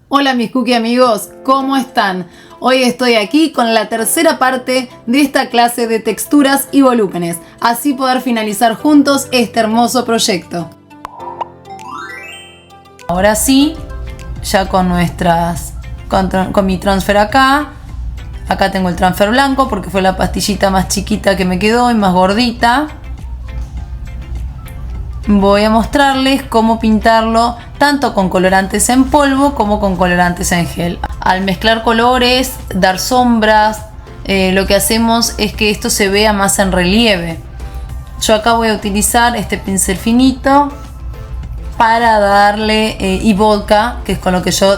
Hola mis cookie amigos, ¿cómo están? Hoy estoy aquí con la tercera parte de esta clase de texturas y volúmenes, así poder finalizar juntos este hermoso proyecto. Ahora sí, ya con mi transfer acá tengo el transfer blanco porque fue la pastillita más chiquita que me quedó y más gordita. Voy a mostrarles cómo pintarlo tanto con colorantes en polvo como con colorantes en gel. Al mezclar colores, dar sombras, lo que hacemos es que esto se vea más en relieve. Yo acá voy a utilizar este pincel finito para darle y vodka, que es con lo que yo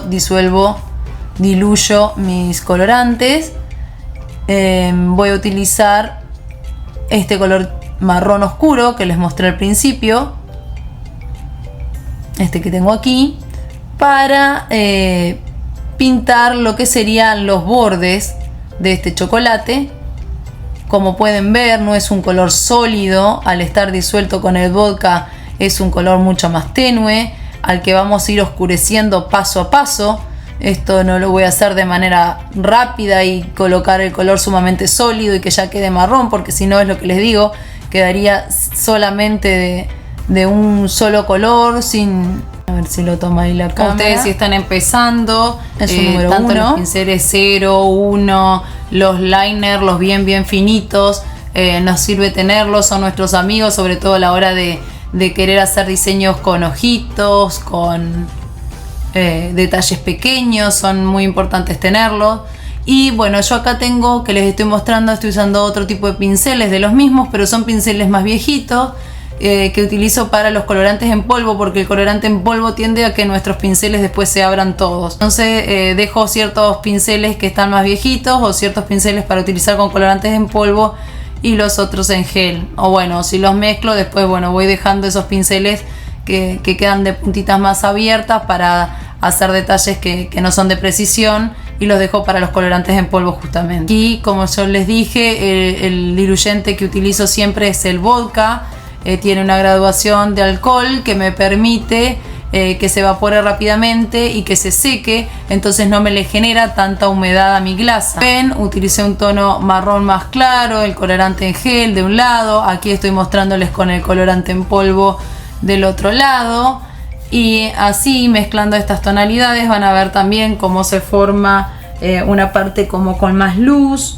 diluyo mis colorantes. Voy a utilizar este color marrón oscuro que les mostré al principio, este que tengo aquí, para pintar lo que serían los bordes de este chocolate. Como pueden ver, no es un color sólido, al estar disuelto con el vodka es un color mucho más tenue, al que vamos a ir oscureciendo paso a paso. Esto no lo voy a hacer de manera rápida y colocar el color sumamente sólido y que ya quede marrón, porque si no, es lo que les digo, quedaría solamente de un solo color, sin... A ver si lo toma ahí la cámara. Ustedes si están empezando, es un número tanto 1. Los pinceles 0, 1, los liners, los bien finitos, nos sirve tenerlos, son nuestros amigos, sobre todo a la hora de querer hacer diseños con ojitos, con detalles pequeños, son muy importantes tenerlos. Y bueno, yo acá tengo, que les estoy mostrando, estoy usando otro tipo de pinceles de los mismos, pero son pinceles más viejitos, que utilizo para los colorantes en polvo, porque el colorante en polvo tiende a que nuestros pinceles después se abran todos. Entonces dejo ciertos pinceles que están más viejitos o ciertos pinceles para utilizar con colorantes en polvo y los otros en gel. O bueno, si los mezclo después, bueno, voy dejando esos pinceles que quedan de puntitas más abiertas para hacer detalles que no son de precisión, y los dejo para los colorantes en polvo justamente. Y como yo les dije, el diluyente que utilizo siempre es el vodka. Tiene una graduación de alcohol que me permite que se evapore rápidamente y que se seque, entonces no me le genera tanta humedad a mi glasa. Ven, utilicé un tono marrón más claro, el colorante en gel de un lado, aquí estoy mostrándoles con el colorante en polvo del otro lado, y así mezclando estas tonalidades van a ver también cómo se forma una parte como con más luz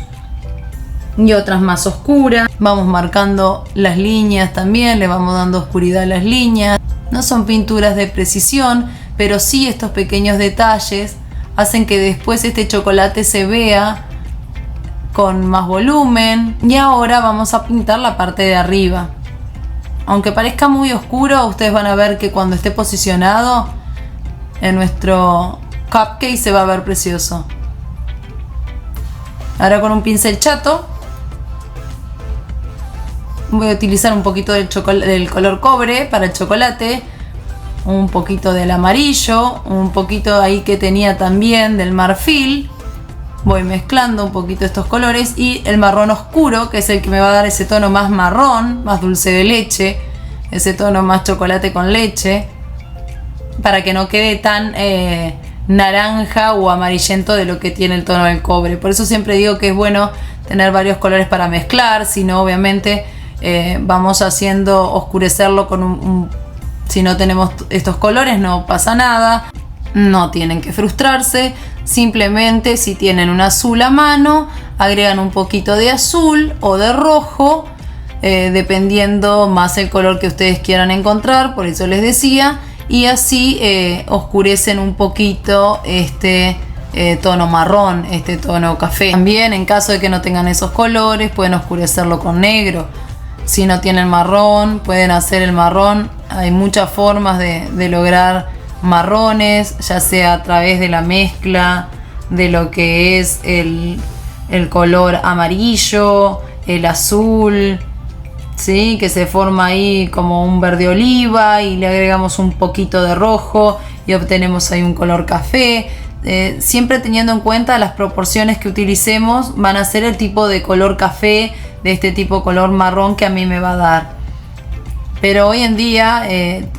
y otras más oscuras. Vamos marcando las líneas también, le vamos dando oscuridad a las líneas. No son pinturas de precisión, pero sí estos pequeños detalles hacen que después este chocolate se vea con más volumen. Y ahora vamos a pintar la parte de arriba. Aunque parezca muy oscuro, ustedes van a ver que cuando esté posicionado en nuestro cupcake se va a ver precioso. Ahora con un pincel chato voy a utilizar un poquito del color cobre para el chocolate, un poquito del amarillo, un poquito ahí que tenía también del marfil. Voy mezclando un poquito estos colores y el marrón oscuro, que es el que me va a dar ese tono más marrón, más dulce de leche, ese tono más chocolate con leche, para que no quede tan naranja o amarillento de lo que tiene el tono del cobre. Por eso siempre digo que es bueno tener varios colores para mezclar, si no obviamente vamos haciendo oscurecerlo con si no tenemos estos colores no pasa nada, no tienen que frustrarse. Simplemente si tienen un azul a mano, agregan un poquito de azul o de rojo, dependiendo más el color que ustedes quieran encontrar, por eso les decía, y así oscurecen un poquito este tono marrón, este tono café. También en caso de que no tengan esos colores, pueden oscurecerlo con negro. Si no tienen marrón, pueden hacer el marrón. Hay muchas formas de lograr marrones, ya sea a través de la mezcla de lo que es el color amarillo, el azul, ¿sí? Que se forma ahí como un verde oliva y le agregamos un poquito de rojo y obtenemos ahí un color café. Siempre teniendo en cuenta las proporciones que utilicemos, van a ser el tipo de color café, de este tipo color marrón que a mí me va a dar. Pero hoy en día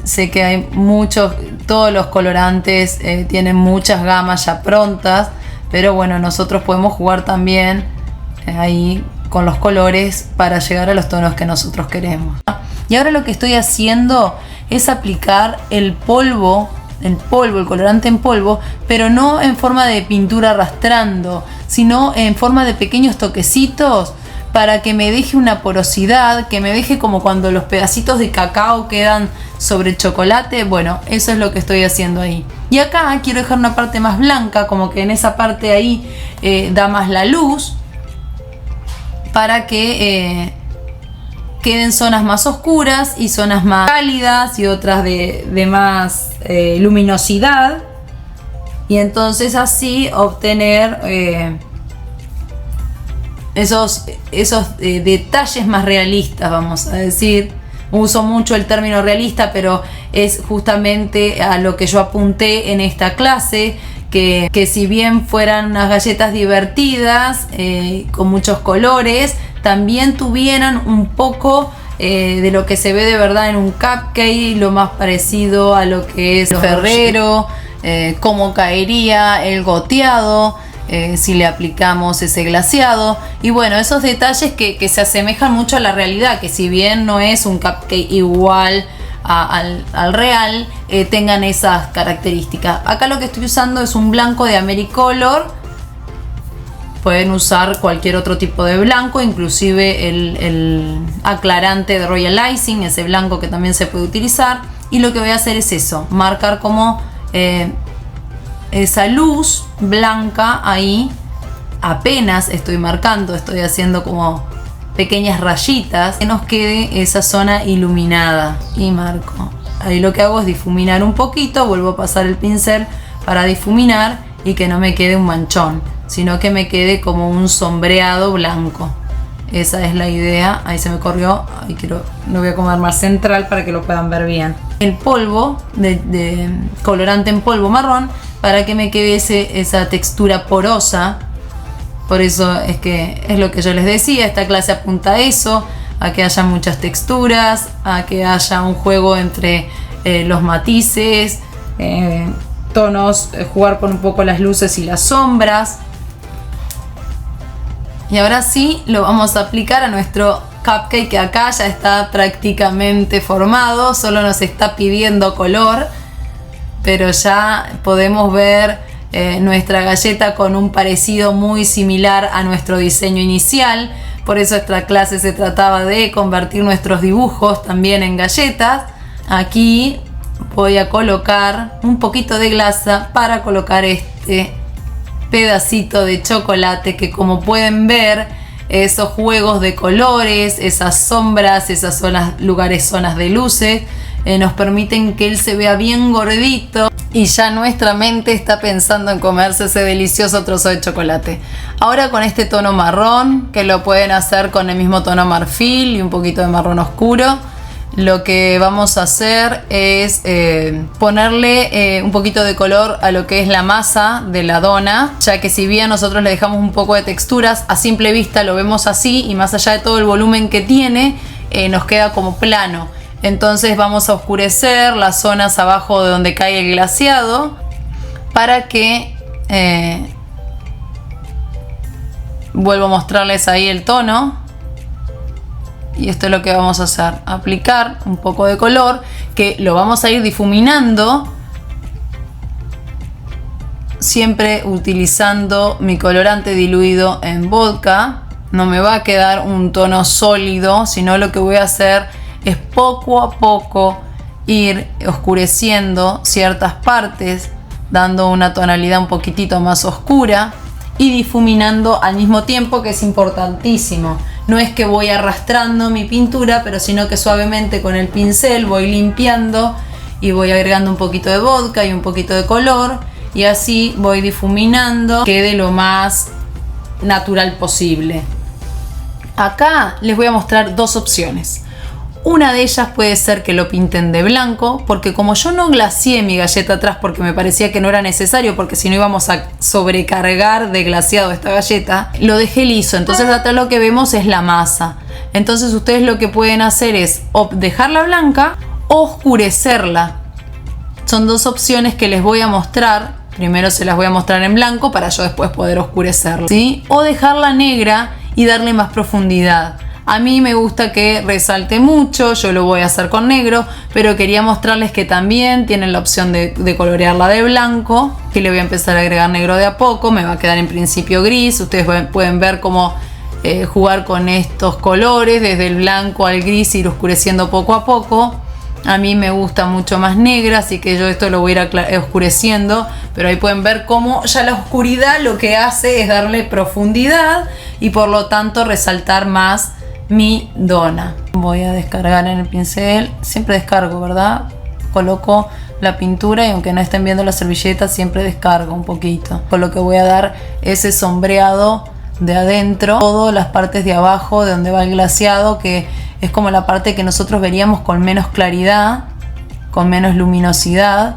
sé que hay muchos, todos los colorantes tienen muchas gamas ya prontas, pero bueno, nosotros podemos jugar también ahí con los colores para llegar a los tonos que nosotros queremos. Y ahora lo que estoy haciendo es aplicar el colorante en polvo, pero no en forma de pintura arrastrando, sino en forma de pequeños toquecitos para que me deje una porosidad, que me deje como cuando los pedacitos de cacao quedan sobre el chocolate. Bueno, eso es lo que estoy haciendo ahí. Y acá quiero dejar una parte más blanca, como que en esa parte ahí da más la luz, para que queden zonas más oscuras y zonas más cálidas y otras de más luminosidad, y entonces así obtener esos detalles más realistas, vamos a decir. Uso mucho el término realista, pero es justamente a lo que yo apunté en esta clase, que si bien fueran unas galletas divertidas, con muchos colores, también tuvieran un poco de lo que se ve de verdad en un cupcake, lo más parecido a lo que es Ferrero, cómo caería el goteado, si le aplicamos ese glaseado, y bueno, esos detalles que se asemejan mucho a la realidad, que si bien no es un cupcake igual al real, tengan esas características. Acá lo que estoy usando es un blanco de Americolor. Pueden usar cualquier otro tipo de blanco, inclusive el aclarante de Royal Icing, ese blanco que también se puede utilizar. Y lo que voy a hacer es eso, marcar como esa luz blanca ahí. Apenas estoy marcando, estoy haciendo como pequeñas rayitas, que nos quede esa zona iluminada, y marco. Ahí lo que hago es difuminar un poquito, vuelvo a pasar el pincel para difuminar y que no me quede un manchón, sino que me quede como un sombreado blanco. Esa es la idea. Ahí se me corrió, ahí lo voy a acomodar más central para que lo puedan ver bien. El polvo de colorante en polvo marrón, para que me quede esa textura porosa. Por eso es que es lo que yo les decía, esta clase apunta a eso, a que haya muchas texturas, a que haya un juego entre los matices, tonos, jugar con un poco las luces y las sombras. Y ahora sí lo vamos a aplicar a nuestro cupcake, que acá ya está prácticamente formado, solo nos está pidiendo color, pero ya podemos ver nuestra galleta con un parecido muy similar a nuestro diseño inicial. Por eso esta clase se trataba de convertir nuestros dibujos también en galletas. Aquí voy a colocar un poquito de glasa para colocar este pedacito de chocolate, que como pueden ver, esos juegos de colores, esas sombras, esas zonas de luces, nos permiten que él se vea bien gordito, y ya nuestra mente está pensando en comerse ese delicioso trozo de chocolate. Ahora con este tono marrón, que lo pueden hacer con el mismo tono marfil y un poquito de marrón oscuro, lo que vamos a hacer es ponerle un poquito de color a lo que es la masa de la dona, ya que si bien nosotros le dejamos un poco de texturas, a simple vista lo vemos así, y más allá de todo el volumen que tiene, nos queda como plano. Entonces vamos a oscurecer las zonas abajo de donde cae el glaseado, para que vuelvo a mostrarles ahí el tono. Y esto es lo que vamos a hacer, aplicar un poco de color, que lo vamos a ir difuminando, siempre utilizando mi colorante diluido en vodka. No me va a quedar un tono sólido, sino lo que voy a hacer es poco a poco ir oscureciendo ciertas partes, dando una tonalidad un poquitito más oscura, y difuminando al mismo tiempo, que es importantísimo. No es que voy arrastrando mi pintura, pero sino que suavemente con el pincel voy limpiando y voy agregando un poquito de vodka y un poquito de color, y así voy difuminando, que quede lo más natural posible. Acá les voy a mostrar dos opciones. Una de ellas puede ser que lo pinten de blanco, porque como yo no glaseé mi galleta atrás porque me parecía que no era necesario, porque si no íbamos a sobrecargar de glaseado esta galleta, lo dejé liso. Entonces atrás lo que vemos es la masa. Entonces ustedes lo que pueden hacer es o dejarla blanca o oscurecerla. Son dos opciones que les voy a mostrar. Primero se las voy a mostrar en blanco para yo después poder oscurecerla, ¿sí? O dejarla negra y darle más profundidad. A mí me gusta que resalte mucho, yo lo voy a hacer con negro, pero quería mostrarles que también tienen la opción de colorearla de blanco, que le voy a empezar a agregar negro de a poco, me va a quedar en principio gris. Ustedes pueden ver cómo jugar con estos colores, desde el blanco al gris, ir oscureciendo poco a poco. A mí me gusta mucho más negra, así que yo esto lo voy a ir oscureciendo, pero ahí pueden ver cómo ya la oscuridad lo que hace es darle profundidad y por lo tanto resaltar más mi dona. Voy a descargar en el pincel, siempre descargo, ¿verdad? Coloco la pintura y aunque no estén viendo la servilleta, siempre descargo un poquito. Con lo que voy a dar ese sombreado de adentro, todas las partes de abajo de donde va el glaseado, que es como la parte que nosotros veríamos con menos claridad, con menos luminosidad,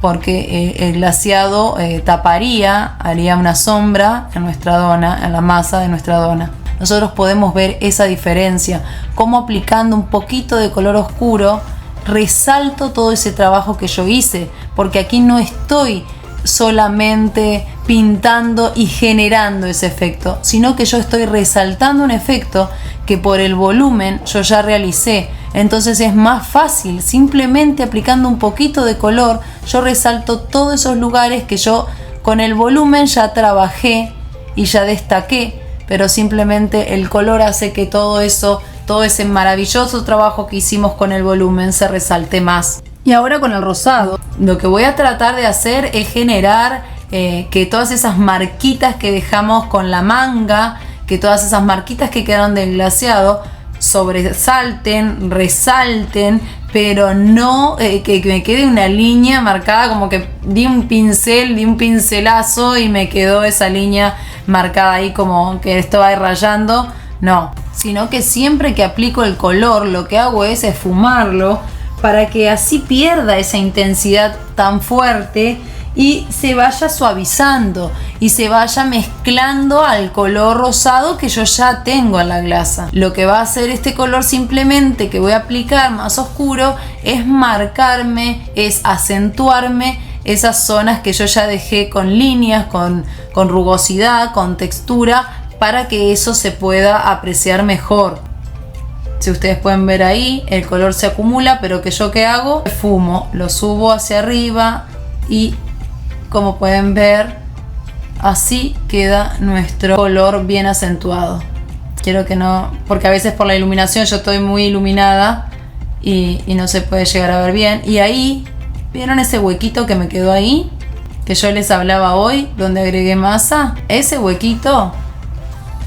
porque el glaseado taparía, haría una sombra en nuestra dona, en la masa de nuestra dona. Nosotros podemos ver esa diferencia, cómo aplicando un poquito de color oscuro resalto todo ese trabajo que yo hice, porque aquí no estoy solamente pintando y generando ese efecto, sino que yo estoy resaltando un efecto que por el volumen yo ya realicé. Entonces es más fácil, simplemente aplicando un poquito de color, yo resalto todos esos lugares que yo con el volumen ya trabajé y ya destaqué, pero simplemente el color hace que todo eso, todo ese maravilloso trabajo que hicimos con el volumen se resalte más. Y ahora con el rosado, lo que voy a tratar de hacer es generar que todas esas marquitas que dejamos con la manga, que todas esas marquitas que quedaron del glaseado sobresalten, resalten, pero no que me quede una línea marcada, como que di un pincelazo y me quedó esa línea marcada ahí como que estaba rayando. No, sino que siempre que aplico el color lo que hago es esfumarlo para que así pierda esa intensidad tan fuerte y se vaya suavizando y se vaya mezclando al color rosado que yo ya tengo en la glasa. Lo que va a hacer este color simplemente que voy a aplicar más oscuro es marcarme, es acentuarme esas zonas que yo ya dejé con líneas, con rugosidad, con textura, para que eso se pueda apreciar mejor. Si ustedes pueden ver ahí, el color se acumula, pero que yo qué hago, esfumo, lo subo hacia arriba y como pueden ver, así queda nuestro color bien acentuado. Quiero que no, porque a veces por la iluminación yo estoy muy iluminada y no se puede llegar a ver bien. Y ahí, ¿vieron ese huequito que me quedó ahí? Que yo les hablaba hoy, donde agregué masa. Ese huequito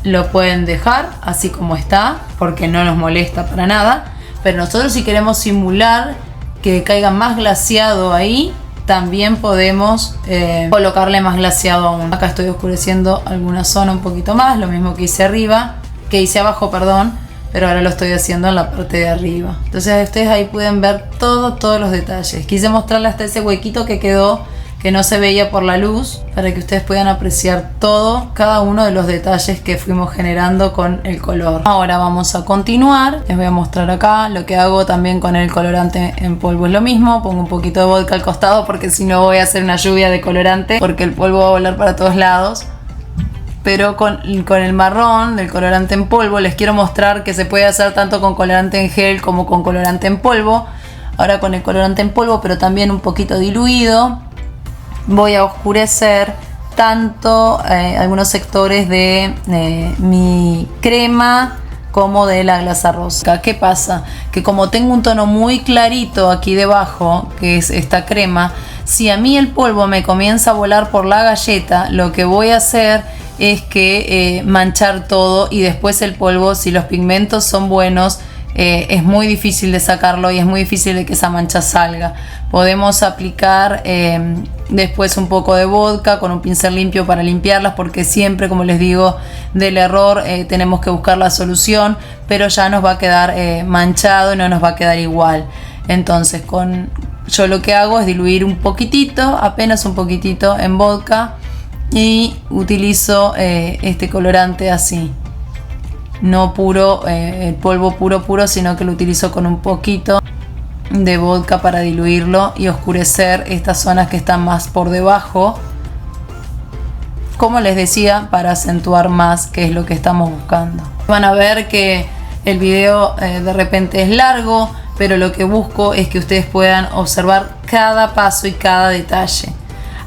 lo pueden dejar así como está, porque no nos molesta para nada. Pero nosotros si queremos simular que caiga más glaseado ahí, también podemos colocarle más glaseado aún. Acá estoy oscureciendo alguna zona un poquito más, lo mismo que hice abajo, perdón, pero ahora lo estoy haciendo en la parte de arriba. Entonces ustedes ahí pueden ver todos los detalles. Quise mostrarle hasta ese huequito que quedó, que no se veía por la luz, para que ustedes puedan apreciar cada uno de los detalles que fuimos generando con el color. Ahora vamos a continuar. Les voy a mostrar acá lo que hago también con el colorante en polvo. Es lo mismo, pongo un poquito de vodka al costado porque si no voy a hacer una lluvia de colorante, porque el polvo va a volar para todos lados. Pero con el marrón del colorante en polvo les quiero mostrar que se puede hacer tanto con colorante en gel como con colorante en polvo. Ahora con el colorante en polvo, pero también un poquito diluido, voy a oscurecer tanto algunos sectores de mi crema como de la glasa rosa. ¿Qué pasa? Que como tengo un tono muy clarito aquí debajo, que es esta crema, si a mí el polvo me comienza a volar por la galleta, lo que voy a hacer es que manchar todo y después el polvo, si los pigmentos son buenos, es muy difícil de sacarlo y es muy difícil de que esa mancha salga. Podemos aplicar después un poco de vodka con un pincel limpio para limpiarlas, porque siempre, como les digo, del error tenemos que buscar la solución, pero ya nos va a quedar manchado y no nos va a quedar igual. Entonces yo lo que hago es diluir un poquitito, apenas un poquitito en vodka, y utilizo este colorante así, no puro, el polvo puro, sino que lo utilizo con un poquito de vodka para diluirlo y oscurecer estas zonas que están más por debajo, como les decía, para acentuar más, que es lo que estamos buscando. Van a ver que el video de repente es largo, pero lo que busco es que ustedes puedan observar cada paso y cada detalle.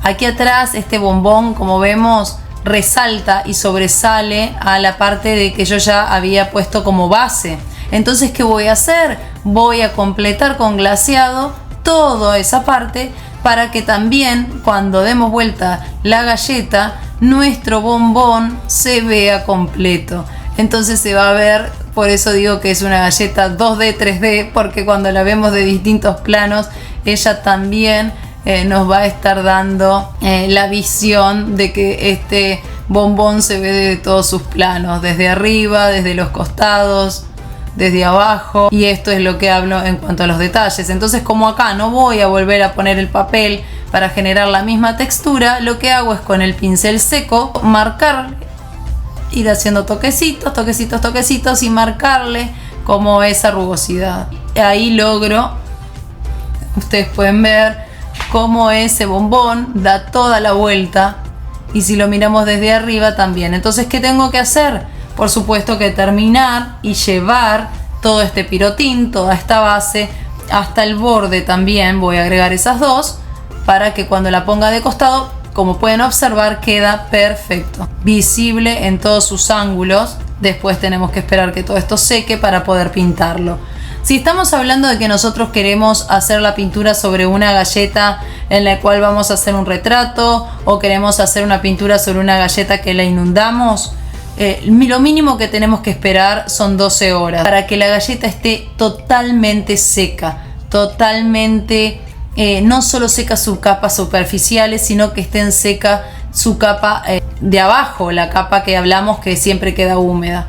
Aquí atrás este bombón, como vemos, resalta y sobresale a la parte de que yo ya había puesto como base. Entonces, ¿qué voy a hacer? Voy a completar con glaseado toda esa parte para que también cuando demos vuelta la galleta, nuestro bombón se vea completo. Entonces se va a ver, por eso digo que es una galleta 2D, 3D, porque cuando la vemos de distintos planos, ella también nos va a estar dando la visión de que este bombón se ve de todos sus planos, desde arriba, desde los costados, desde abajo, y esto es lo que hablo en cuanto a los detalles. Entonces, como acá no voy a volver a poner el papel para generar la misma textura, lo que hago es con el pincel seco marcar, ir haciendo toquecitos y marcarle como esa rugosidad. Ahí logro, ustedes pueden ver cómo ese bombón da toda la vuelta, y si lo miramos desde arriba también. Entonces, ¿qué tengo que hacer? Por supuesto que terminar y llevar todo este pirotín, toda esta base, hasta el borde también. Voy a agregar esas dos para que cuando la ponga de costado, como pueden observar, queda perfecto, visible en todos sus ángulos. Después tenemos que esperar que todo esto seque para poder pintarlo. Si estamos hablando de que nosotros queremos hacer la pintura sobre una galleta en la cual vamos a hacer un retrato, o queremos hacer una pintura sobre una galleta que la inundamos, lo mínimo que tenemos que esperar son 12 horas para que la galleta esté totalmente seca, totalmente, no solo seca sus capas superficiales, sino que esté seca su capa de abajo, la capa que hablamos que siempre queda húmeda.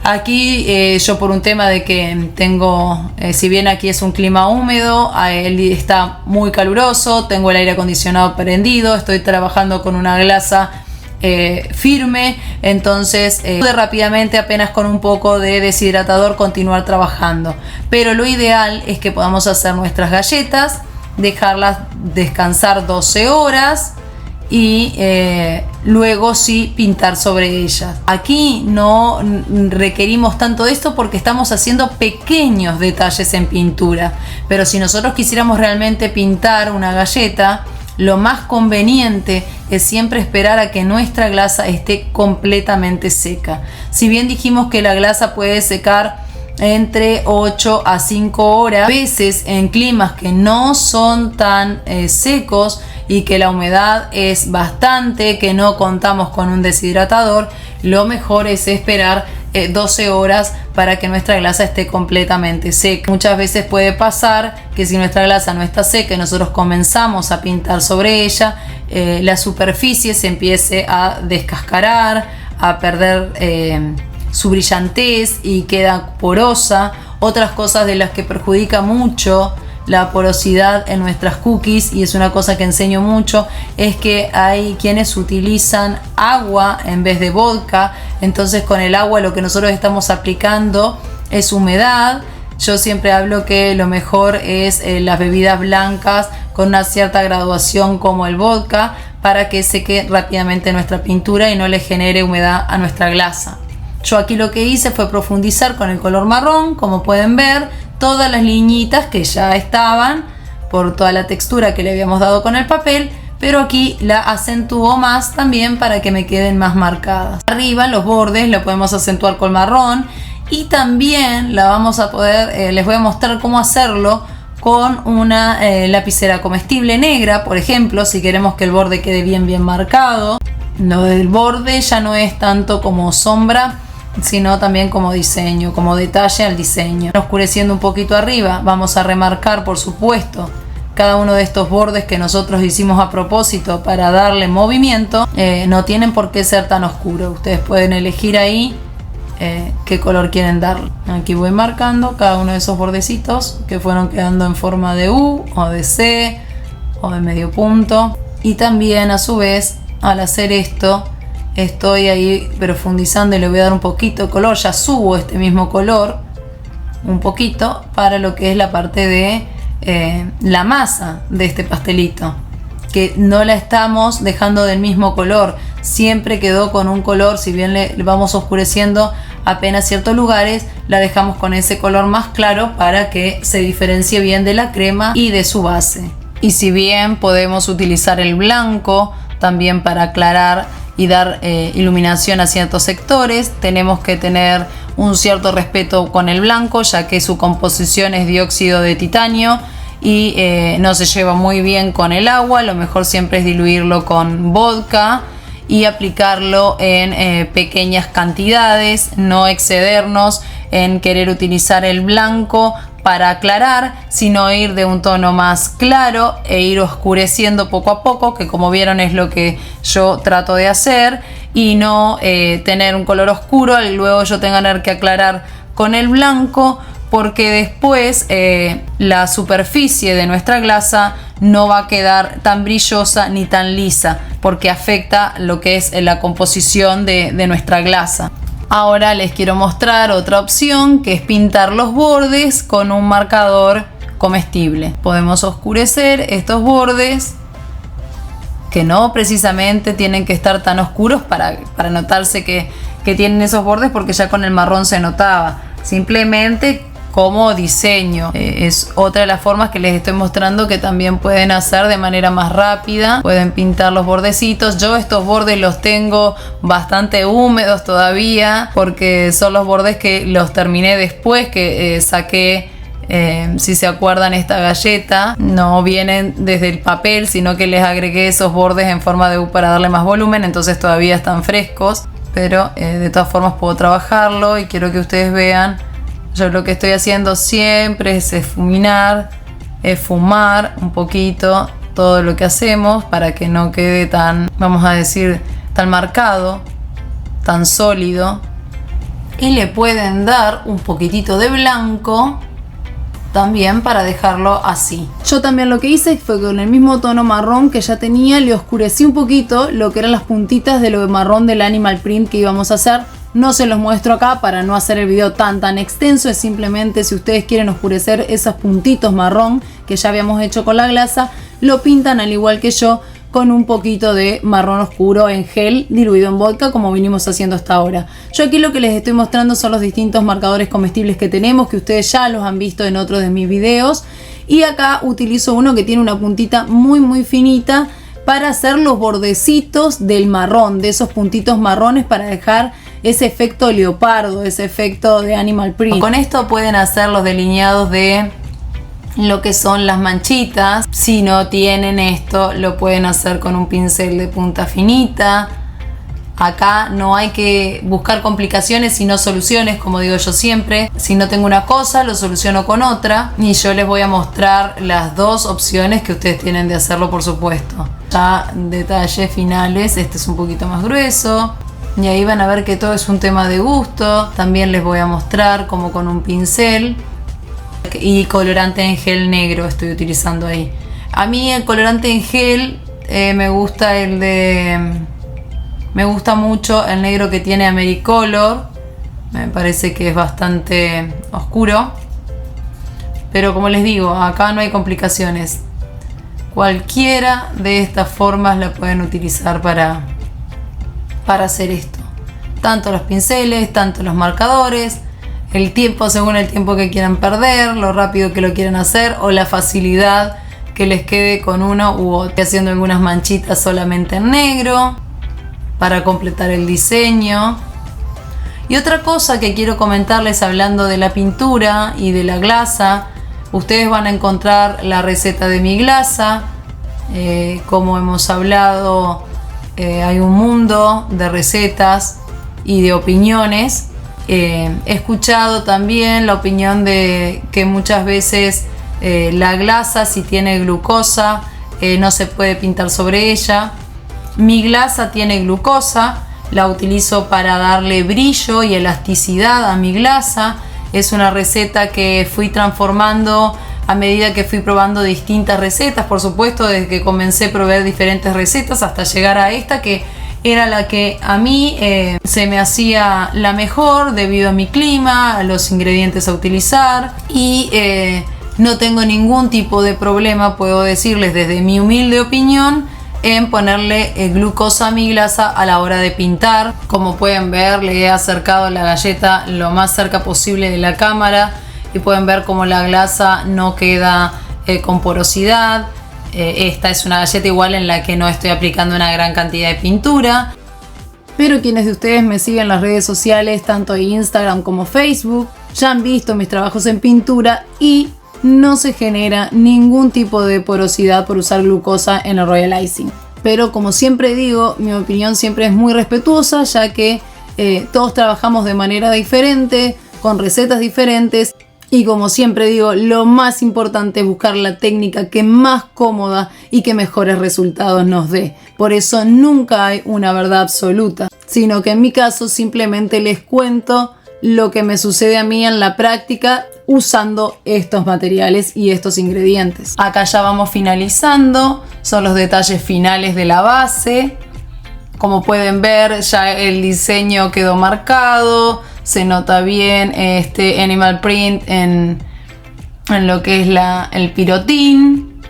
Aquí yo, por un tema de que tengo, si bien aquí es un clima húmedo, él está muy caluroso, tengo el aire acondicionado prendido, estoy trabajando con una glasa firme, entonces pude rápidamente, apenas con un poco de deshidratador, continuar trabajando. Pero lo ideal es que podamos hacer nuestras galletas, dejarlas descansar 12 horas y luego sí pintar sobre ellas. Aquí no requerimos tanto de esto porque estamos haciendo pequeños detalles en pintura, pero si nosotros quisiéramos realmente pintar una galleta, lo más conveniente es siempre esperar a que nuestra glasa esté completamente seca. Si bien dijimos que la glasa puede secar entre 8 a 5 horas, a veces en climas que no son tan secos y que la humedad es bastante, que no contamos con un deshidratador, lo mejor es esperar 12 horas para que nuestra glasa esté completamente seca. Muchas veces puede pasar que si nuestra glasa no está seca y nosotros comenzamos a pintar sobre ella, la superficie se empiece a descascarar, a perder su brillantez y queda porosa. Otras cosas de las que perjudica mucho la porosidad en nuestras cookies, y es una cosa que enseño mucho, es que hay quienes utilizan agua en vez de vodka. Entonces, con el agua lo que nosotros estamos aplicando es humedad. Yo siempre hablo que lo mejor es las bebidas blancas con una cierta graduación como el vodka, para que seque rápidamente nuestra pintura y no le genere humedad a nuestra glasa. Yo aquí lo que hice fue profundizar con el color marrón, como pueden ver, todas las liñitas que ya estaban por toda la textura que le habíamos dado con el papel, pero aquí la acentúo más también para que me queden más marcadas. Arriba, en los bordes, la podemos acentuar con marrón, y también la vamos a poder, les voy a mostrar cómo hacerlo con una lapicera comestible negra, por ejemplo, si queremos que el borde quede bien marcado. Lo del borde ya no es tanto como sombra, sino también como diseño, como detalle al diseño. Oscureciendo un poquito arriba, vamos a remarcar, por supuesto, cada uno de estos bordes que nosotros hicimos a propósito para darle movimiento. No tienen por qué ser tan oscuros. Ustedes pueden elegir ahí qué color quieren darle. Aquí voy marcando cada uno de esos bordecitos que fueron quedando en forma de U o de C o de medio punto. Y también, a su vez, al hacer esto, estoy ahí profundizando y le voy a dar un poquito de color. Ya subo este mismo color un poquito para lo que es la parte de la masa de este pastelito, que no la estamos dejando del mismo color, siempre quedó con un color. Si bien le vamos oscureciendo apenas ciertos lugares, la dejamos con ese color más claro para que se diferencie bien de la crema y de su base. Y si bien podemos utilizar el blanco también para aclarar y dar iluminación a ciertos sectores, tenemos que tener un cierto respeto con el blanco, ya que su composición es dióxido de titanio y no se lleva muy bien con el agua. Lo mejor siempre es diluirlo con vodka y aplicarlo en pequeñas cantidades, no excedernos en querer utilizar el blanco para aclarar, sino ir de un tono más claro e ir oscureciendo poco a poco, que como vieron es lo que yo trato de hacer, y no tener un color oscuro y luego yo tenga que aclarar con el blanco, porque después la superficie de nuestra glasa no va a quedar tan brillosa ni tan lisa, porque afecta lo que es la composición de nuestra glasa. Ahora les quiero mostrar otra opción, que es pintar los bordes con un marcador comestible. Podemos oscurecer estos bordes, que no precisamente tienen que estar tan oscuros para notarse que tienen esos bordes, porque ya con el marrón se notaba. Simplemente como diseño, es otra de las formas que les estoy mostrando que también pueden hacer de manera más rápida. Pueden pintar los bordecitos. Yo estos bordes los tengo bastante húmedos todavía, porque son los bordes que los terminé después que saqué. Si se acuerdan, esta galleta no vienen desde el papel, sino que les agregué esos bordes en forma de U para darle más volumen, entonces todavía están frescos, pero de todas formas puedo trabajarlo. Y quiero que ustedes vean, yo lo que estoy haciendo siempre es esfumar un poquito todo lo que hacemos para que no quede tan, vamos a decir, tan marcado, tan sólido. Y le pueden dar un poquitito de blanco también para dejarlo así. Yo también lo que hice fue con el mismo tono marrón que ya tenía, le oscurecí un poquito lo que eran las puntitas de lo marrón del animal print que íbamos a hacer. No se los muestro acá para no hacer el video tan extenso, es simplemente si ustedes quieren oscurecer esos puntitos marrón que ya habíamos hecho con la glasa, lo pintan al igual que yo con un poquito de marrón oscuro en gel diluido en vodka, como vinimos haciendo hasta ahora. Yo aquí lo que les estoy mostrando son los distintos marcadores comestibles que tenemos, que ustedes ya los han visto en otros de mis videos, y acá utilizo uno que tiene una puntita muy finita para hacer los bordecitos del marrón, de esos puntitos marrones, para dejar ese efecto leopardo, ese efecto de animal print. Con esto pueden hacer los delineados de lo que son las manchitas. Si no tienen esto, lo pueden hacer con un pincel de punta finita. Acá no hay que buscar complicaciones sino soluciones, como digo yo siempre. Si no tengo una cosa, lo soluciono con otra, y yo les voy a mostrar las dos opciones que ustedes tienen de hacerlo, por supuesto. Ya detalles finales, este es un poquito más grueso, y ahí van a ver que todo es un tema de gusto. También les voy a mostrar como con un pincel y colorante en gel negro estoy utilizando ahí. A mí el colorante en gel me gusta me gusta mucho el negro que tiene Americolor. Me parece que es bastante oscuro, pero como les digo, acá no hay complicaciones. Cualquiera de estas formas la pueden utilizar para hacer esto. Tanto los pinceles, tanto los marcadores, el tiempo según el tiempo que quieran perder, lo rápido que lo quieran hacer, o la facilidad que les quede con uno u otro. Haciendo algunas manchitas solamente en negro para completar el diseño. Y otra cosa que quiero comentarles, hablando de la pintura y de la glasa, ustedes van a encontrar la receta de mi glasa. Como hemos hablado, hay un mundo de recetas y de opiniones He escuchado también la opinión de que muchas veces la glasa, si tiene glucosa, no se puede pintar sobre ella. Mi glasa tiene glucosa, la utilizo para darle brillo y elasticidad a mi glasa. Es una receta que fui transformando a medida que fui probando distintas recetas. Por supuesto, desde que comencé a probar diferentes recetas hasta llegar a esta, que era la que a mí se me hacía la mejor debido a mi clima, a los ingredientes a utilizar, y no tengo ningún tipo de problema, puedo decirles desde mi humilde opinión, en ponerle glucosa a mi glasa a la hora de pintar. Como pueden ver, le he acercado la galleta lo más cerca posible de la cámara y pueden ver cómo la glasa no queda con porosidad. Esta es una galleta igual en la que no estoy aplicando una gran cantidad de pintura. Pero quienes de ustedes me siguen en las redes sociales, tanto Instagram como Facebook, ya han visto mis trabajos en pintura y no se genera ningún tipo de porosidad por usar glucosa en el Royal Icing. Pero como siempre digo, mi opinión siempre es muy respetuosa, ya que todos trabajamos de manera diferente, con recetas diferentes. Y como siempre digo, lo más importante es buscar la técnica que más cómoda y que mejores resultados nos dé. Por eso nunca hay una verdad absoluta, sino que en mi caso simplemente les cuento lo que me sucede a mí en la práctica usando estos materiales y estos ingredientes. Acá ya vamos finalizando, son los detalles finales de la base. Como pueden ver, ya el diseño quedó marcado. Se nota bien este animal print en lo que es el pirotín.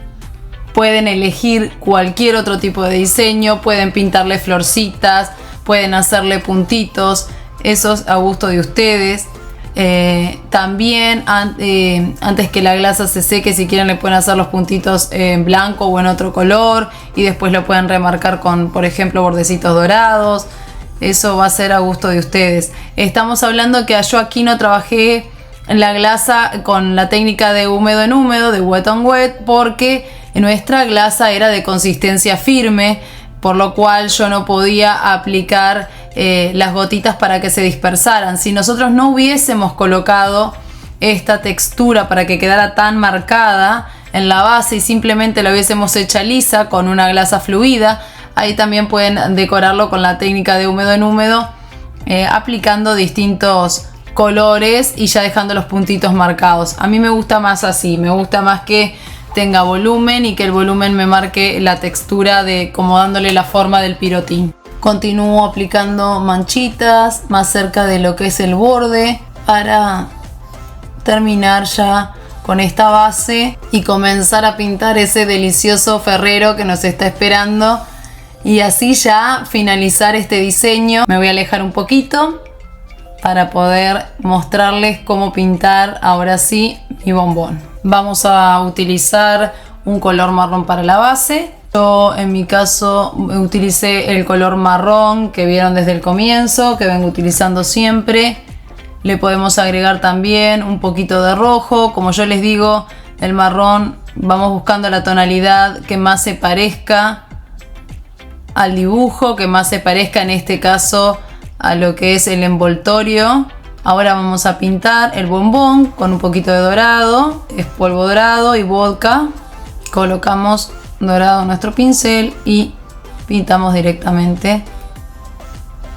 Pueden elegir cualquier otro tipo de diseño, pueden pintarle florcitas, pueden hacerle puntitos, eso es a gusto de ustedes. También antes que la glasa se seque, si quieren le pueden hacer los puntitos en blanco o en otro color y después lo pueden remarcar con, por ejemplo, bordecitos dorados. Eso va a ser a gusto de ustedes. Estamos hablando que yo aquí no trabajé la glasa con la técnica de húmedo en húmedo, de wet on wet, porque nuestra glasa era de consistencia firme, por lo cual yo no podía aplicar las gotitas para que se dispersaran. Si nosotros no hubiésemos colocado esta textura para que quedara tan marcada en la base y simplemente la hubiésemos hecha lisa con una glasa fluida, ahí también pueden decorarlo con la técnica de húmedo en húmedo, aplicando distintos colores y ya dejando los puntitos marcados. A mí me gusta más así, me gusta más que tenga volumen y que el volumen me marque la textura de como dándole la forma del pirotín. Continúo aplicando manchitas más cerca de lo que es el borde para terminar ya con esta base y comenzar a pintar ese delicioso ferrero que nos está esperando. Y así ya finalizar este diseño. Me voy a alejar un poquito para poder mostrarles cómo pintar ahora sí mi bombón. Vamos a utilizar un color marrón para la base. Yo en mi caso utilicé el color marrón que vieron desde el comienzo, que vengo utilizando siempre. Le podemos agregar también un poquito de rojo. Como yo les digo, el marrón vamos buscando la tonalidad que más se parezca al dibujo, que más se parezca en este caso a lo que es el envoltorio. Ahora vamos a pintar el bombón con un poquito de dorado, es polvo dorado y vodka. Colocamos dorado en nuestro pincel y pintamos directamente.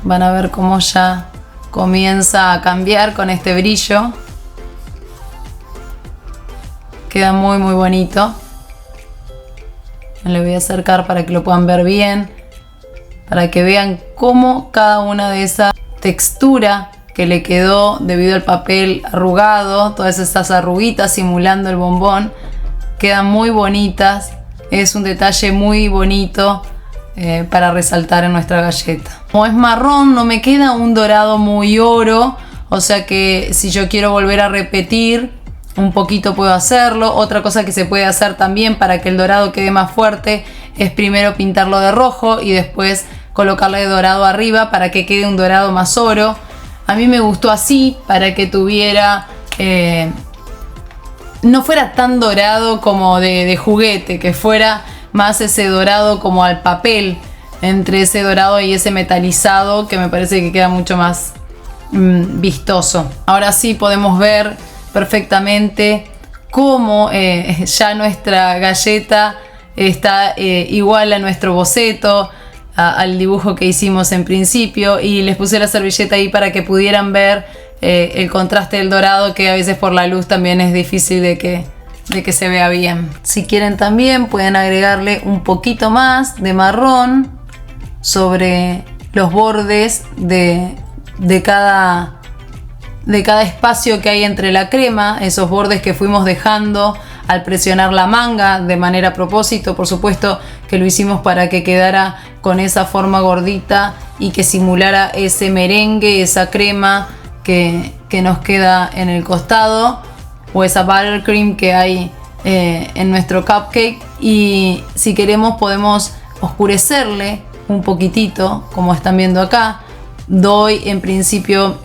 Van a ver cómo ya comienza a cambiar con este brillo. Queda muy muy bonito. Le voy a acercar para que lo puedan ver bien, para que vean cómo cada una de esa textura que le quedó debido al papel arrugado, todas estas arruguitas simulando el bombón, quedan muy bonitas. Es un detalle muy bonito para resaltar en nuestra galleta. Como es marrón, no me queda un dorado muy oro, o sea que si yo quiero volver a repetir un poquito puedo hacerlo. Otra cosa que se puede hacer también para que el dorado quede más fuerte es primero pintarlo de rojo y después colocarle de dorado arriba para que quede un dorado más oro. A mí me gustó así para que tuviera no fuera tan dorado como de juguete, que fuera más ese dorado como al papel, entre ese dorado y ese metalizado, que me parece que queda mucho más vistoso. Ahora sí podemos ver perfectamente cómo ya nuestra galleta está igual a nuestro boceto, al dibujo que hicimos en principio, y les puse la servilleta ahí para que pudieran ver el contraste del dorado, que a veces por la luz también es difícil de que se vea bien. Si quieren también pueden agregarle un poquito más de marrón sobre los bordes de cada espacio que hay entre la crema, esos bordes que fuimos dejando al presionar la manga de manera a propósito. Por supuesto que lo hicimos para que quedara con esa forma gordita y que simulara ese merengue, esa crema que nos queda en el costado, o esa buttercream que hay en nuestro cupcake. Y si queremos podemos oscurecerle un poquitito, como están viendo acá. En principio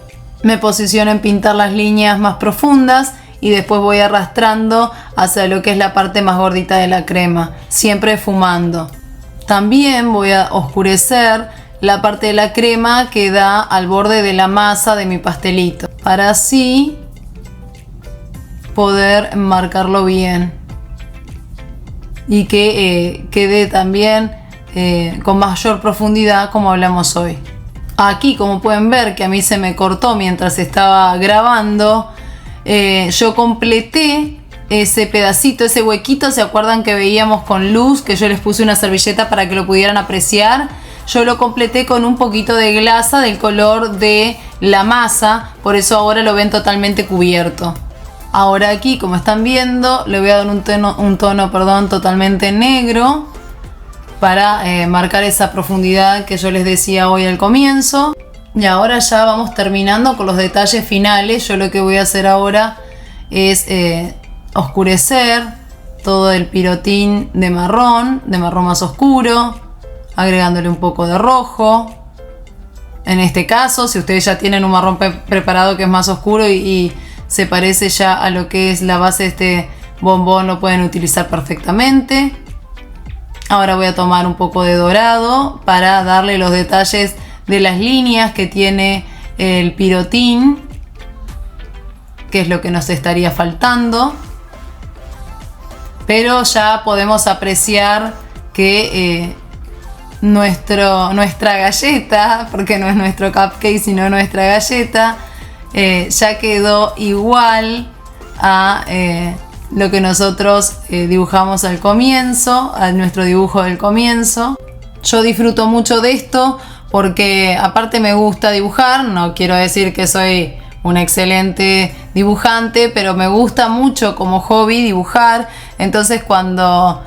me posiciono en pintar las líneas más profundas y después voy arrastrando hacia lo que es la parte más gordita de la crema, siempre fumando. También voy a oscurecer la parte de la crema que da al borde de la masa de mi pastelito, para así poder marcarlo bien y que quede también con mayor profundidad, como hablamos hoy. Aquí, como pueden ver, que a mí se me cortó mientras estaba grabando, yo completé ese pedacito, ese huequito. ¿Se acuerdan que veíamos con luz que yo les puse una servilleta para que lo pudieran apreciar? Yo lo completé con un poquito de glasa del color de la masa, por eso ahora lo ven totalmente cubierto. Ahora aquí, como están viendo, le voy a dar un tono totalmente negro para marcar esa profundidad que yo les decía hoy al comienzo. Y ahora ya vamos terminando con los detalles finales. Yo lo que voy a hacer ahora es oscurecer todo el pirotín de marrón más oscuro, agregándole un poco de rojo. En este caso, si ustedes ya tienen un marrón preparado que es más oscuro y se parece ya a lo que es la base de este bombón, lo pueden utilizar perfectamente. Ahora voy a tomar un poco de dorado para darle los detalles de las líneas que tiene el pirotín, que es lo que nos estaría faltando. Pero ya podemos apreciar que nuestra galleta, porque no es nuestro cupcake sino nuestra galleta, ya quedó igual a lo que nosotros dibujamos al comienzo, a nuestro dibujo del comienzo. Yo disfruto mucho de esto porque aparte me gusta dibujar. No quiero decir que soy un excelente dibujante, pero me gusta mucho como hobby dibujar. Entonces cuando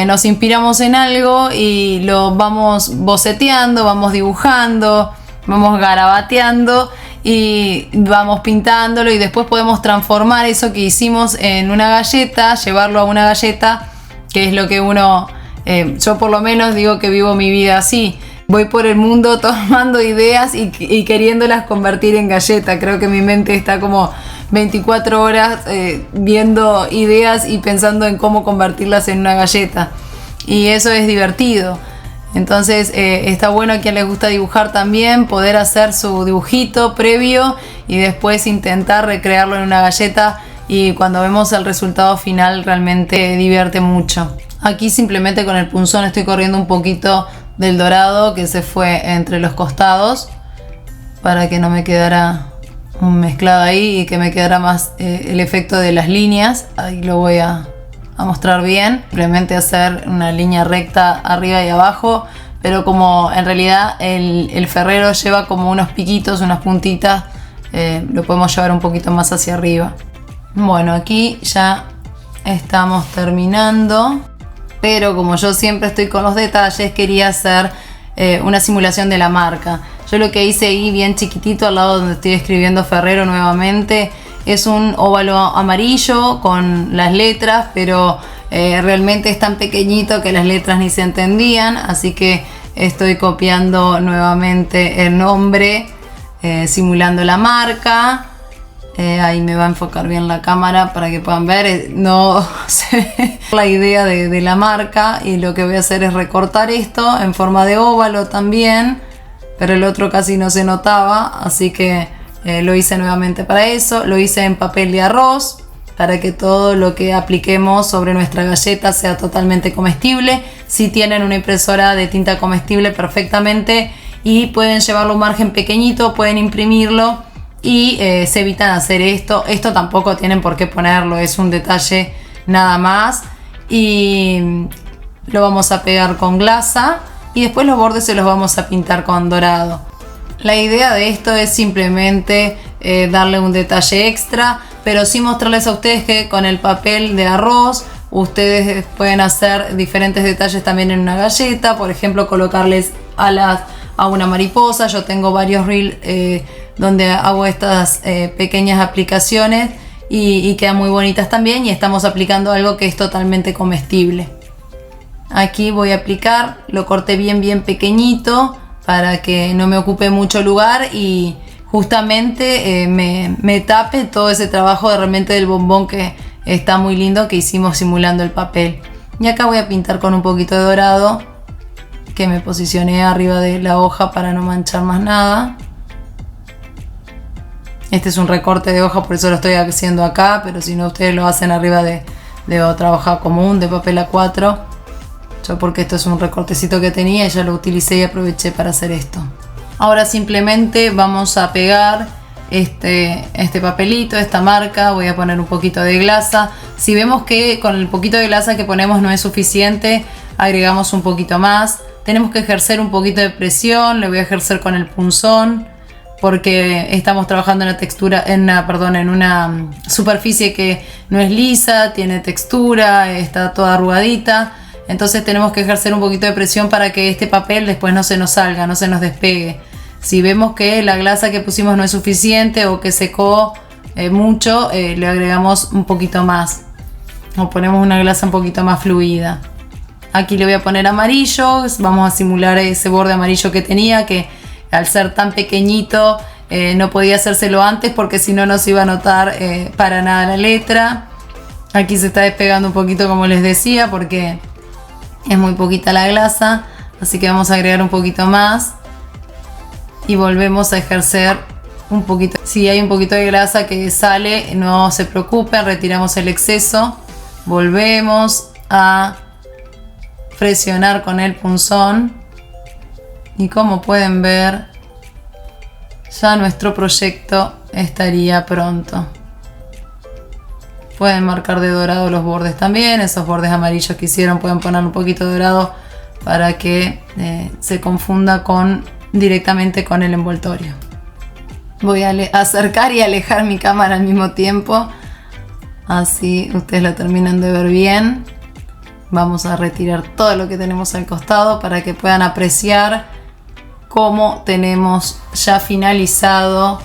nos inspiramos en algo y lo vamos boceteando, vamos dibujando, vamos garabateando y vamos pintándolo, y después podemos transformar eso que hicimos en una galleta, llevarlo a una galleta, que es lo que uno, yo por lo menos digo que vivo mi vida así. Voy por el mundo tomando ideas y queriéndolas convertir en galleta. Creo que mi mente está como 24 horas viendo ideas y pensando en cómo convertirlas en una galleta. Y eso es divertido. Entonces está bueno a quien les gusta dibujar también poder hacer su dibujito previo y después intentar recrearlo en una galleta, y cuando vemos el resultado final realmente divierte mucho. Aquí simplemente con el punzón estoy corriendo un poquito del dorado que se fue entre los costados para que no me quedara mezclado ahí y que me quedara más el efecto de las líneas. Ahí lo voy a mostrar bien. Simplemente hacer una línea recta arriba y abajo, pero como en realidad el ferrero lleva como unos piquitos, unas puntitas, lo podemos llevar un poquito más hacia arriba. Bueno, aquí ya estamos terminando, pero como yo siempre estoy con los detalles, quería hacer una simulación de la marca. Yo lo que hice ahí bien chiquitito al lado donde estoy escribiendo Ferrero nuevamente es un óvalo amarillo con las letras, pero realmente es tan pequeñito que las letras ni se entendían, así que estoy copiando nuevamente el nombre, simulando la marca. Ahí me va a enfocar bien la cámara para que puedan ver, no se ve la idea de la marca, y lo que voy a hacer es recortar esto en forma de óvalo también, pero el otro casi no se notaba, así que lo hice nuevamente para eso. Lo hice en papel de arroz para que todo lo que apliquemos sobre nuestra galleta sea totalmente comestible. Si tienen una impresora de tinta comestible, perfectamente, y pueden llevarlo a un margen pequeñito, pueden imprimirlo y se evitan hacer esto. Esto tampoco tienen por qué ponerlo, es un detalle nada más. Y lo vamos a pegar con glasa y después los bordes se los vamos a pintar con dorado. La idea de esto es simplemente darle un detalle extra, pero sí mostrarles a ustedes que con el papel de arroz ustedes pueden hacer diferentes detalles también en una galleta. Por ejemplo, colocarles alas a una mariposa. Yo tengo varios reels donde hago estas pequeñas aplicaciones y quedan muy bonitas también, y estamos aplicando algo que es totalmente comestible. Aquí voy a aplicar, lo corté bien pequeñito para que no me ocupe mucho lugar y justamente me tape todo ese trabajo de realmente del bombón, que está muy lindo, que hicimos simulando el papel. Y acá voy a pintar con un poquito de dorado, que me posicioné arriba de la hoja para no manchar más nada. Este es un recorte de hoja, por eso lo estoy haciendo acá, pero si no, ustedes lo hacen arriba de otra hoja común de papel A4. Yo, porque esto es un recortecito que tenía y ya lo utilicé y aproveché para hacer esto. Ahora simplemente vamos a pegar este papelito, esta marca. Voy a poner un poquito de glasa. Si vemos que con el poquito de glasa que ponemos no es suficiente, agregamos un poquito más. Tenemos que ejercer un poquito de presión. Le voy a ejercer con el punzón, porque estamos trabajando en una superficie que no es lisa, tiene textura, está toda arrugadita. Entonces tenemos que ejercer un poquito de presión para que este papel después no se nos salga, no se nos despegue. Si vemos que la glasa que pusimos no es suficiente o que secó mucho, le agregamos un poquito más. O ponemos una glasa un poquito más fluida. Aquí le voy a poner amarillo. Vamos a simular ese borde amarillo que tenía, que al ser tan pequeñito no podía hacérselo antes, porque si no, no se iba a notar para nada la letra. Aquí se está despegando un poquito, como les decía, porque es muy poquita la glasa, así que vamos a agregar un poquito más y volvemos a ejercer un poquito. Si hay un poquito de grasa que sale, no se preocupen, retiramos el exceso, volvemos a presionar con el punzón y, como pueden ver, ya nuestro proyecto estaría pronto. Pueden marcar de dorado los bordes también, esos bordes amarillos que hicieron pueden poner un poquito de dorado para que se confunda directamente con el envoltorio. Voy a acercar y alejar mi cámara al mismo tiempo, así ustedes lo terminan de ver bien. Vamos a retirar todo lo que tenemos al costado para que puedan apreciar cómo tenemos ya finalizado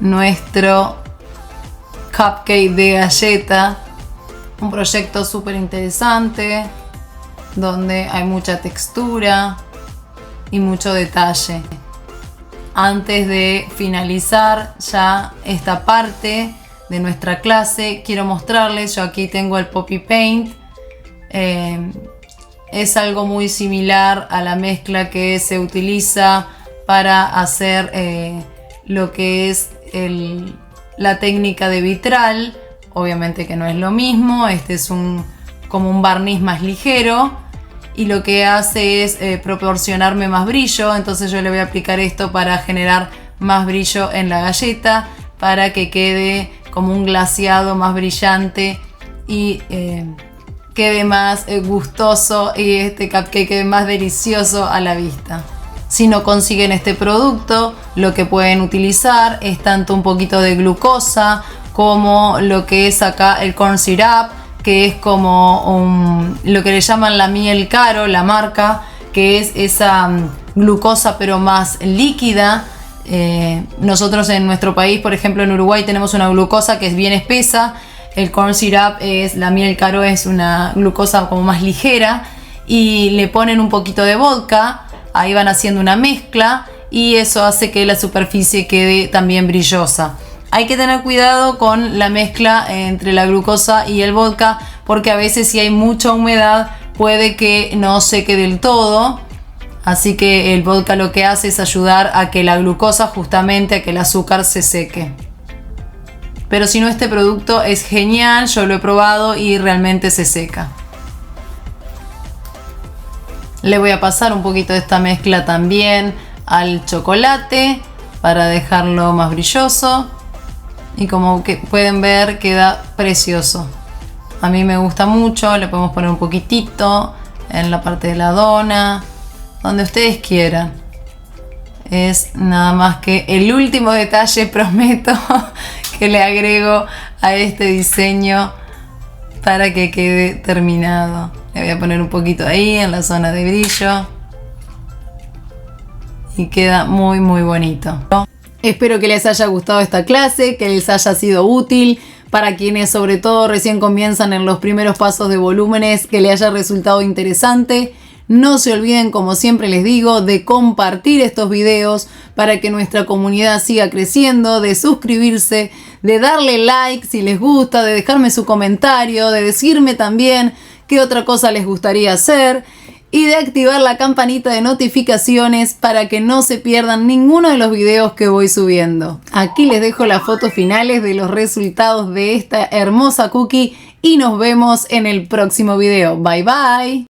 nuestro cupcake de galleta. Un proyecto súper interesante, donde hay mucha textura y mucho detalle. Antes de finalizar ya esta parte de nuestra clase, quiero mostrarles, yo aquí tengo el Poppy Paint. Es algo muy similar a la mezcla que se utiliza para hacer lo que es la técnica de vitral. Obviamente que no es lo mismo, este es como un barniz más ligero, y lo que hace es proporcionarme más brillo. Entonces yo le voy a aplicar esto para generar más brillo en la galleta, para que quede como un glaseado más brillante y quede más gustoso, y este cupcake quede más delicioso a la vista. Si no consiguen este producto, lo que pueden utilizar es tanto un poquito de glucosa como lo que es acá el corn syrup, que es como lo que le llaman la miel caro, la marca, que es esa glucosa pero más líquida. Nosotros en nuestro país, por ejemplo en Uruguay, tenemos una glucosa que es bien espesa. El corn syrup la miel caro, es una glucosa como más ligera, y le ponen un poquito de vodka. Ahí van haciendo una mezcla y eso hace que la superficie quede también brillosa. Hay que tener cuidado con la mezcla entre la glucosa y el vodka, porque a veces si hay mucha humedad puede que no seque del todo. Así que el vodka lo que hace es ayudar a que la glucosa, justamente a que el azúcar se seque. Pero si no, este producto es genial, yo lo he probado y realmente se seca. Le voy a pasar un poquito de esta mezcla también al chocolate para dejarlo más brilloso. Y como que pueden ver, queda precioso. A mí me gusta mucho, le podemos poner un poquitito en la parte de la dona, donde ustedes quieran. Es nada más que el último detalle, prometo, que le agrego a este diseño para que quede terminado. Le voy a poner un poquito ahí en la zona de brillo y queda muy muy bonito. Espero que les haya gustado esta clase, que les haya sido útil para quienes sobre todo recién comienzan en los primeros pasos de volúmenes, que les haya resultado interesante. No se olviden, como siempre les digo, de compartir estos videos para que nuestra comunidad siga creciendo, de suscribirse, de darle like si les gusta, de dejarme su comentario, de decirme también qué otra cosa les gustaría hacer y de activar la campanita de notificaciones para que no se pierdan ninguno de los videos que voy subiendo. Aquí les dejo las fotos finales de los resultados de esta hermosa cookie y nos vemos en el próximo video. Bye bye.